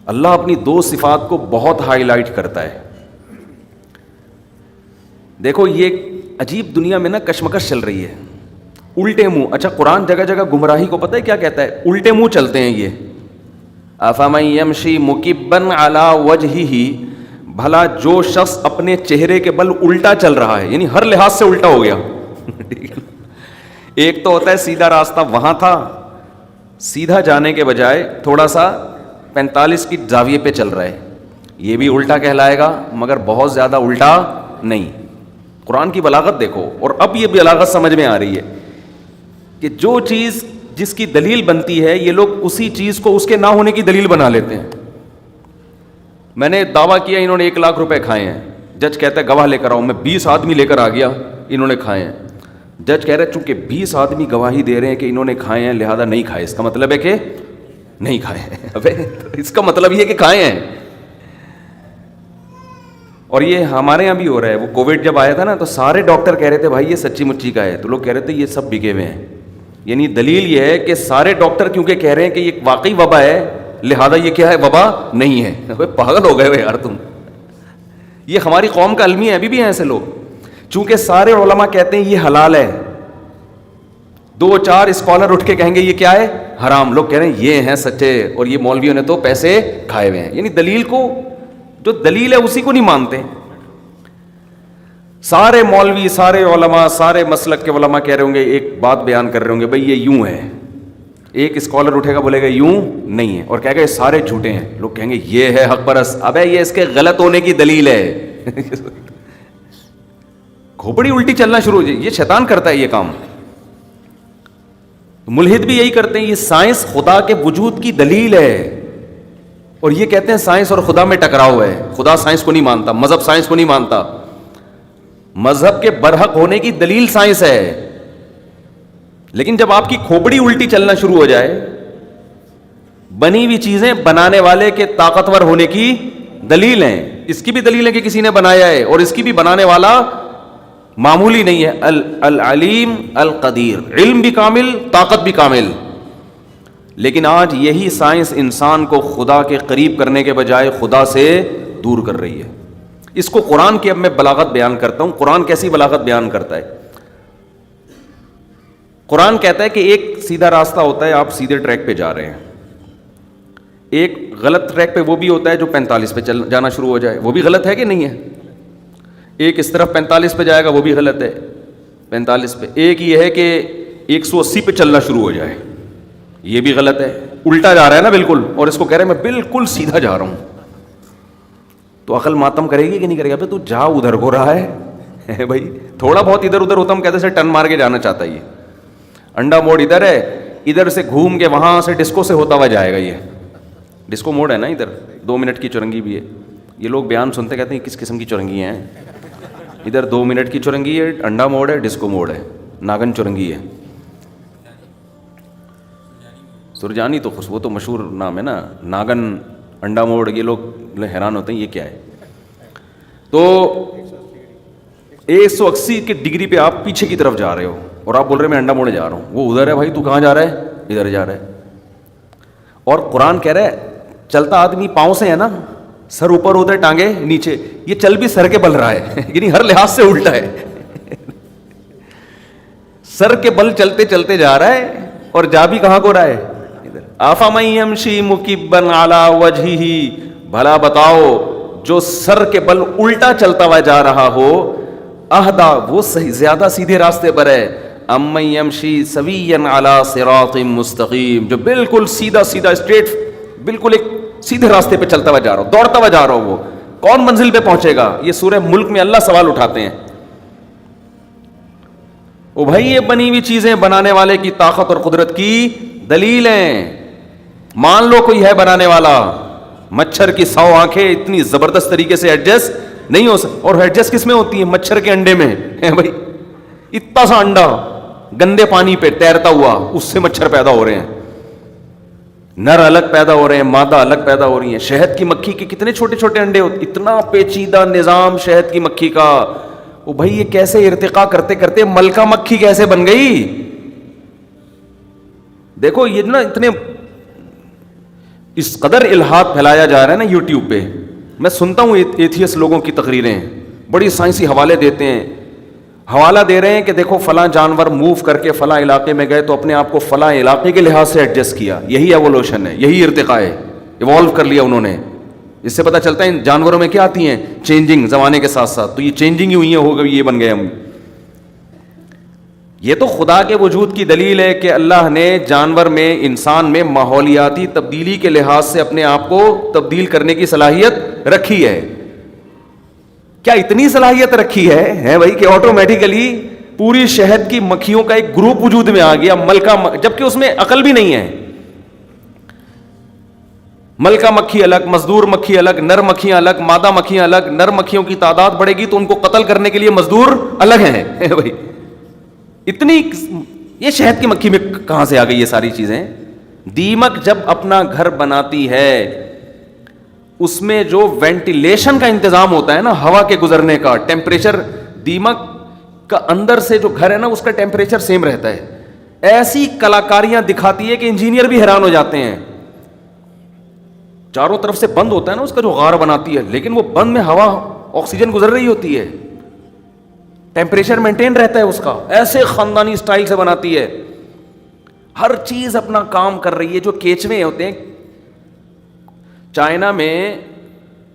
اللہ اپنی دو صفات کو بہت ہائی لائٹ کرتا ہے. دیکھو یہ عجیب دنیا میں نا کشمکش چل رہی ہے. الٹے منہ, اچھا قرآن جگہ جگہ گمراہی کو پتہ ہے کیا کہتا ہے؟ الٹے منہ چلتے ہیں یہ. افمن یمشی مکبا علی وجہہ, بھلا جو شخص اپنے چہرے کے بل الٹا چل رہا ہے, یعنی ہر لحاظ سے الٹا ہو گیا. ایک تو ہوتا ہے سیدھا راستہ, وہاں تھا, سیدھا جانے کے بجائے تھوڑا سا 45 کی زاویے پہ چل رہا ہے, یہ بھی الٹا کہلائے گا مگر بہت زیادہ الٹا نہیں. قرآن کی بلاغت دیکھو. اور اب یہ بلاغت سمجھ میں آ رہی ہے کہ جو چیز جس کی دلیل بنتی ہے یہ لوگ اسی چیز کو اس کے نہ ہونے کی دلیل بنا لیتے ہیں. میں نے دعویٰ کیا انہوں نے 1 لاکھ روپے کھائے ہیں, جج کہتا ہے گواہ لے کر آؤ, میں 20 آدمی لے کر آ گیا, انہوں نے کھائے ہیں. جج کہہ رہے ہیں چونکہ 20 آدمی گواہی دے رہے ہیں کہ انہوں نے کھائے ہیں لہذا نہیں کھائے, اس کا مطلب ہے کہ نہیں کھائے ہیں. ابے اس کا مطلب یہ کہ کھائے ہیں. اور یہ ہمارے یہاں بھی ہو رہا ہے. وہ کووڈ جب آیا تھا نا تو سارے ڈاکٹر کہہ رہے تھے بھائی یہ سچی مچی کا ہے, تو لوگ کہہ رہے تھے یہ سب بکے ہوئے ہیں. یعنی دلیل یہ ہے کہ سارے ڈاکٹر کیونکہ کہہ رہے ہیں کہ یہ واقعی وبا ہے لہذا یہ کیا ہے, وبا نہیں ہے. ابے پاگل ہو گئے ہو یار تم. یہ ہماری قوم کا المیہ ہے, ابھی بھی ہیں ایسے لوگ. چونکہ سارے علماء کہتے ہیں یہ حلال ہے, 2-4 اسکالر اٹھ کے کہیں گے یہ کیا ہے, حرام. لوگ کہہ رہے ہیں یہ ہیں سچے اور یہ مولویوں نے تو پیسے کھائے ہوئے ہیں. یعنی دلیل کو, جو دلیل ہے اسی کو نہیں مانتے. سارے مولوی, سارے علماء, سارے مسلک کے علماء کہہ رہے ہوں گے, ایک بات بیان کر رہے ہوں گے, بھئی یہ یوں ہے. ایک اسکالر اٹھے گا بولے گا یوں نہیں ہے, اور کہے گا یہ سارے جھوٹے ہیں. لوگ کہیں گے یہ ہے حق پرست. ابے یہ اس کے غلط ہونے کی دلیل ہے. کھوپڑی الٹی چلنا شروع ہو جائے. یہ شیطان کرتا ہے یہ کام. ملحد بھی یہی کرتے ہیں. یہ سائنس خدا کے وجود کی دلیل ہے, اور یہ کہتے ہیں سائنس اور خدا میں ٹکراؤ ہے. خدا سائنس کو نہیں مانتا, مذہب سائنس کو نہیں مانتا. مذہب کے برحق ہونے کی دلیل سائنس ہے. لیکن جب آپ کی کھوپڑی الٹی چلنا شروع ہو جائے, بنی ہوئی چیزیں بنانے والے کے طاقتور ہونے کی دلیل ہیں. اس کی بھی دلیل ہے کہ کسی نے بنایا ہے, اور اس کی بھی بنانے والا معمولی نہیں ہے. العلیم القدیر, علم بھی کامل, طاقت بھی کامل. لیکن آج یہی سائنس انسان کو خدا کے قریب کرنے کے بجائے خدا سے دور کر رہی ہے. اس کو قرآن کی اب میں بلاغت بیان کرتا ہوں. قرآن کیسی بلاغت بیان کرتا ہے؟ قرآن کہتا ہے کہ ایک سیدھا راستہ ہوتا ہے, آپ سیدھے ٹریک پہ جا رہے ہیں. ایک غلط ٹریک پہ وہ بھی ہوتا ہے جو 45 پہ جانا شروع ہو جائے, وہ بھی غلط ہے کہ نہیں ہے. ایک اس طرف 45 پہ جائے گا, وہ بھی غلط ہے 45 پہ. ایک یہ ہے کہ 180 پہ چلنا شروع ہو جائے, یہ بھی غلط ہے. الٹا جا رہا ہے نا بالکل, اور اس کو کہہ رہے ہیں میں بالکل سیدھا جا رہا ہوں. تو عقل ماتم کرے گی کہ نہیں کرے گا؟ ابے تو جا ادھر کو رہا ہے بھائی. تھوڑا بہت ادھر ادھر ہوتا, ہم کہتے ہیں ٹن مار کے جانا چاہتا ہے. یہ انڈا موڑ ادھر ہے, ادھر سے گھوم کے وہاں سے ڈسکو سے ہوتا ہوا جائے گا. یہ ڈسکو موڑ ہے نا ادھر, 2 منٹ کی چورنگی بھی ہے. یہ لوگ بیان سنتے کہتے ہیں کس قسم کی چورنگی ہیں. ادھر 2 منٹ کی چورنگی ہے, انڈا موڑ ہے, ڈسکو موڑ ہے, ناگن چورنگی ہے. سرجانی تو وہ تو مشہور نام ہے نا, ناگن, انڈا موڑ. یہ لوگ حیران ہوتے ہیں یہ کیا ہے. تو 180 کے ڈگری پہ آپ پیچھے کی طرف جا رہے ہو, اور آپ بول رہے ہیں میں انڈا موڑے جا رہا ہوں. وہ ادھر ہے بھائی, تو کہاں جا رہا ہے؟ ادھر جا رہا ہے. اور قرآن کہہ رہا ہے چلتا آدمی پاؤں سے ہے نا, سر اوپر ہوتا ہے ٹانگے نیچے. یہ چل بھی سر کے بل رہا ہے, یعنی ہر لحاظ سے الٹا ہے. سر کے بل چلتے چلتے جا رہا ہے, اور جا بھی کہاں کو رہا ہے؟ ادھر. افمن یمشی مکبا علی وجہہ, بھلا بتاؤ جو سر کے بل الٹا چلتا ہوا جا رہا ہو, اہدا وہ صحیح زیادہ سیدھے راستے پر ہے, امن یمشی سویا علی صراط مستقیم, جو بالکل سیدھا سیدھا اسٹریٹ بالکل ایک سیدھے راستے پہ چلتا ہوا جا رہا ہو, دوڑتا ہوا جا رہا ہو. وہ کون منزل پہ پہنچے گا؟ یہ سورہ ملک میں اللہ سوال اٹھاتے ہیں. او بھائی یہ بنی ہوئی چیزیں بنانے والے کی طاقت اور قدرت کی دلیل ہیں. مان لو کوئی ہے بنانے والا. مچھر کی 100 آنکھیں اتنی زبردست طریقے سے ایڈجسٹ نہیں ہو سکتی. اور ایڈجسٹ کس میں ہوتی ہیں؟ مچھر کے انڈے میں. بھائی اتنا سا انڈا گندے پانی پہ تیرتا ہوا, اس سے مچھر پیدا ہو رہے ہیں. نر الگ پیدا ہو رہے ہیں, مادہ الگ پیدا ہو رہی ہیں. شہد کی مکھی کے کتنے چھوٹے چھوٹے انڈے ہوتے, اتنا پیچیدہ نظام شہد کی مکھی کا. وہ بھائی یہ کیسے ارتقا کرتے کرتے ملکہ مکھی کیسے بن گئی؟ دیکھو یہ نا اس قدر الحاد پھیلایا جا رہا ہے نا یوٹیوب پہ. میں سنتا ہوں ایتھیس لوگوں کی تقریریں, بڑی سائنسی حوالے دیتے ہیں, حوالہ دے رہے ہیں کہ دیکھو فلاں جانور موو کر کے فلاں علاقے میں گئے تو اپنے آپ کو فلاں علاقے کے لحاظ سے ایڈجسٹ کیا, یہی ایوولوشن ہے, یہی ارتقاء ہے, ایوالو کر لیا انہوں نے. اس سے پتہ چلتا ہے ان جانوروں میں کیا آتی ہیں چینجنگ زمانے کے ساتھ ساتھ, تو یہ چینجنگ ہی ہوئی ہیں, ہو گئی, یہ بن گئے ہم. یہ تو خدا کے وجود کی دلیل ہے کہ اللہ نے جانور میں, انسان میں ماحولیاتی تبدیلی کے لحاظ سے اپنے آپ کو تبدیل کرنے کی صلاحیت رکھی ہے. کیا اتنی صلاحیت رکھی ہے بھائی کہ آٹومیٹیکلی پوری شہد کی مکھیوں کا ایک گروپ وجود میں آ گیا, ملکہ, جبکہ اس میں عقل بھی نہیں ہے. ملکہ مکھی الگ, مزدور مکھی الگ, نر مکھیاں الگ, مادہ مکھیاں الگ. نر مکھیوں کی تعداد بڑھے گی تو ان کو قتل کرنے کے لیے مزدور الگ ہیں بھائی. اتنی یہ شہد کی مکھی میں کہاں سے آ گئی یہ ساری چیزیں؟ دیمک جب اپنا گھر بناتی ہے اس میں جو وینٹیلیشن کا انتظام ہوتا ہے نا, ہوا کے گزرنے کا, ٹیمپریچر, دیمک کا اندر سے جو گھر ہے نا اس کا ٹیمپریچر سیم رہتا ہے. ایسی کلاکاریاں دکھاتی ہے کہ انجینئر بھی حیران ہو جاتے ہیں. چاروں طرف سے بند ہوتا ہے نا اس کا جو غار بناتی ہے, لیکن وہ بند میں ہوا, آکسیجن گزر رہی ہوتی ہے, ٹیمپریچر مینٹین رہتا ہے اس کا. ایسے خاندانی سٹائل سے بناتی ہے, ہر چیز اپنا کام کر رہی ہے. جو کیچوے ہوتے ہیں, چائنا میں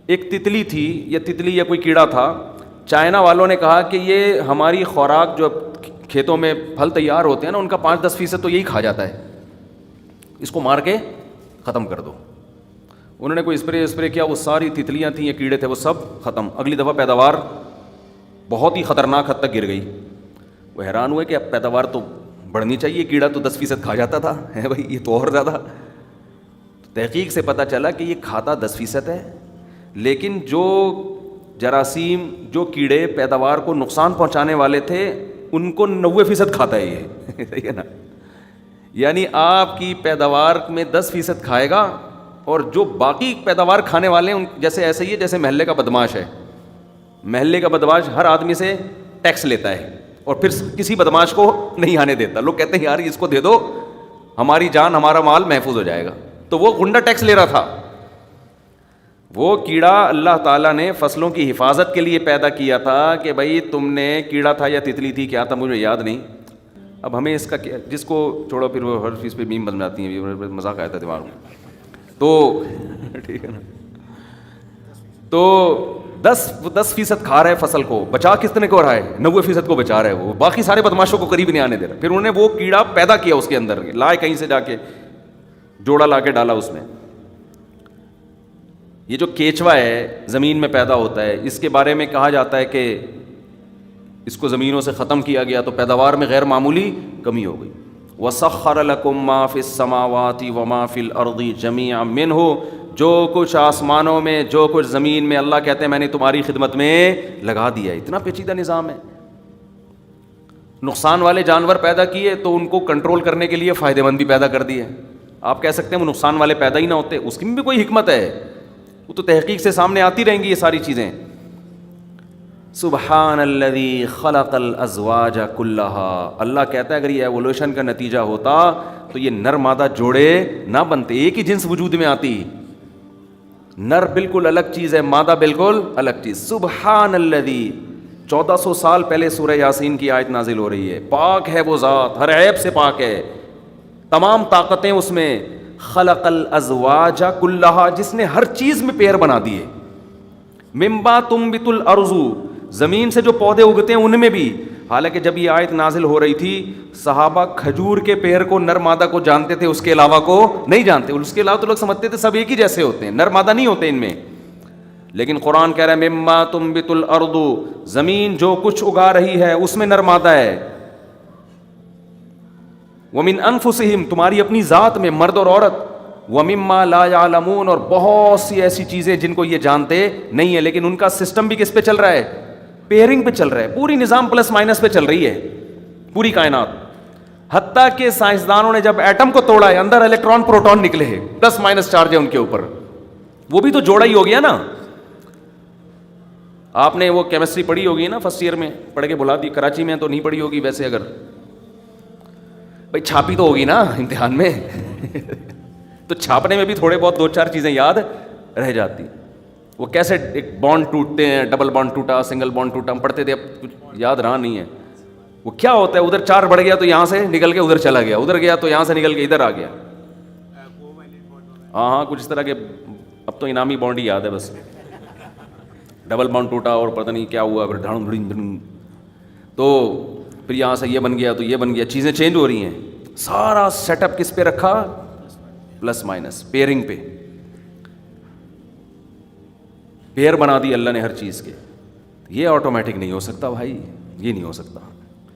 ایک تتلی تھی, یا تتلی یا کوئی کیڑا تھا, چائنا والوں نے کہا کہ یہ ہماری خوراک, جو کھیتوں میں پھل تیار ہوتے ہیں نا ان کا 5-10% تو یہی کھا جاتا ہے, اس کو مار کے ختم کر دو. انہوں نے کوئی اسپرے کیا, وہ ساری تتلیاں تھیں یا کیڑے تھے وہ سب ختم. اگلی دفعہ پیداوار بہت ہی خطرناک حد تک گر گئی. وہ حیران ہوئے کہ اب پیداوار تو بڑھنی چاہیے, کیڑا تو 10% کھا جاتا تھا, ہے بھائی یہ تو اور زیادہ. تحقیق سے پتہ چلا کہ یہ کھاتا 10% ہے, لیکن جو جراثیم, جو کیڑے پیداوار کو نقصان پہنچانے والے تھے ان کو 90% کھاتا ہے یہ. صحیح ہے نا؟ یعنی آپ کی پیداوار میں 10% کھائے گا, اور جو باقی پیداوار کھانے والے ہیں جیسے ایسے ہی ہے جیسے محلے کا بدماش ہے. محلے کا بدماش ہر آدمی سے ٹیکس لیتا ہے اور پھر کسی بدماش کو نہیں آنے دیتا. لوگ کہتے ہیں یار اس کو دے دو, ہماری جان, ہمارا مال محفوظ ہو جائے گا. تو وہ غنڈہ ٹیکس لے رہا تھا. وہ کیڑا اللہ تعالیٰ نے فصلوں کی حفاظت کے لیے پیدا کیا تھا کہ بھائی تم نے, کیڑا تھا یا تتلی تھی کیا تھا مجھے یاد نہیں. اب ہمیں اس کا جس کو چھوڑو, پھر وہ ہر چیز پہ میم بن جاتی ہیں, مذاق آیا تھا دماغ میں. تو ٹھیک ہے نا, تو 10% کھا رہا ہے فصل کو, بچا کتنے کو رہا ہے, 90% کو بچا رہا ہے وہ, باقی سارے بدماشوں کو قریب نہیں آنے دے رہا. پھر انہوں نے وہ کیڑا پیدا کیا اس کے اندر, لائے کہیں سے جا کے, جوڑا لا کے ڈالا اس میں. یہ جو کیچوا ہے زمین میں پیدا ہوتا ہے, اس کے بارے میں کہا جاتا ہے کہ اس کو زمینوں سے ختم کیا گیا تو پیداوار میں غیر معمولی کمی ہو گئی. وَسَخَّرَ لَكُم مَّا فِي السَّمَاوَاتِ وَمَا فِي الْأَرْضِ جَمِيعًا مِّنْهُ, جو کچھ آسمانوں میں, جو کچھ زمین میں, اللہ کہتے ہیں میں نے تمہاری خدمت میں لگا دیا. اتنا پیچیدہ نظام ہے. نقصان والے جانور پیدا کیے تو ان کو کنٹرول کرنے کے لیے فائدہ مند بھی پیدا کر دیے. آپ کہہ سکتے ہیں وہ نقصان والے پیدا ہی نہ ہوتے, اس کی بھی کوئی حکمت ہے, وہ تو تحقیق سے سامنے آتی رہیں گی یہ ساری چیزیں. سبحان الذی خلق الازواج کلھا, اللہ کہتا ہے اگر یہ ایوولوشن کا نتیجہ ہوتا تو یہ نر مادہ جوڑے نہ بنتے, ایک ہی جنس وجود میں آتی. نر بالکل الگ چیز ہے, مادہ بالکل الگ چیز. سبحان الذی, 1400 سال پہلے سورہ یاسین کی آیت نازل ہو رہی ہے. پاک ہے وہ ذات, ہر عیب سے پاک ہے, تمام طاقتیں اس میں. خلق الازواج کلھا, جس نے ہر چیز میں پیر بنا دیے. مما تنبت الارض, زمین سے جو پودے اگتے ہیں ان میں بھی. حالانکہ جب یہ آیت نازل ہو رہی تھی صحابہ کھجور کے پیر کو, نر مادہ کو جانتے تھے, اس کے علاوہ کو نہیں جانتے. اس کے علاوہ تو لوگ سمجھتے تھے سب ایک ہی جیسے ہوتے ہیں, نر مادہ نہیں ہوتے ان میں. لیکن قرآن کہہ رہا ہے مما تنبت الارض, زمین جو کچھ اگا رہی ہے اس میں نر مادہ ہے. ومن انفسہم, تمہاری اپنی ذات میں, مرد اور عورت. ومما لا يعلمون, اور بہت سی ایسی چیزیں جن کو یہ جانتے نہیں ہیں, لیکن ان کا سسٹم بھی کس پہ چل رہا ہے, پیئرنگ پہ چل رہا ہے. پوری نظام پلس مائنس پہ چل رہی ہے پوری کائنات. حتیٰ کہ سائنسدانوں نے جب ایٹم کو توڑا ہے, اندر الیکٹران پروٹون نکلے ہیں, پلس مائنس چارج ہے ان کے اوپر, وہ بھی تو جوڑا ہی ہو گیا نا. آپ نے وہ کیمسٹری پڑھی ہوگی نا فرسٹ ایئر میں, پڑھ کے بلا دی. کراچی میں تو نہیں پڑھی ہوگی ویسے, اگر بھائی چھاپی تو ہوگی نا امتحان میں. تو چھاپنے میں بھی تھوڑے بہت 2-4 چیزیں یاد رہ جاتی. وہ کیسے ایک بانڈ ٹوٹتے ہیں, ڈبل بانڈ ٹوٹا, سنگل بانڈ ٹوٹا, ہم پڑھتے تھے, اب کچھ یاد رہا نہیں ہے. وہ کیا ہوتا ہے, ادھر 4 بڑھ گیا تو یہاں سے نکل کے ادھر چلا گیا, ادھر گیا تو یہاں سے نکل کے ادھر آ گیا. ہاں کچھ اس طرح کے. اب تو انعامی بانڈ ہی یاد ہے بس. ڈبل بانڈ ٹوٹا اور پتہ نہیں کیا ہوا, پھر تو پھر یہاں سے یہ بن گیا تو یہ بن گیا, چیزیں چینج ہو رہی ہیں. سارا سیٹ اپ کس پہ رکھا, پلس مائنس, پیئرنگ پہ. پیئر بنا دی اللہ نے ہر چیز کے. یہ آٹومیٹک نہیں ہو سکتا بھائی, یہ نہیں ہو سکتا.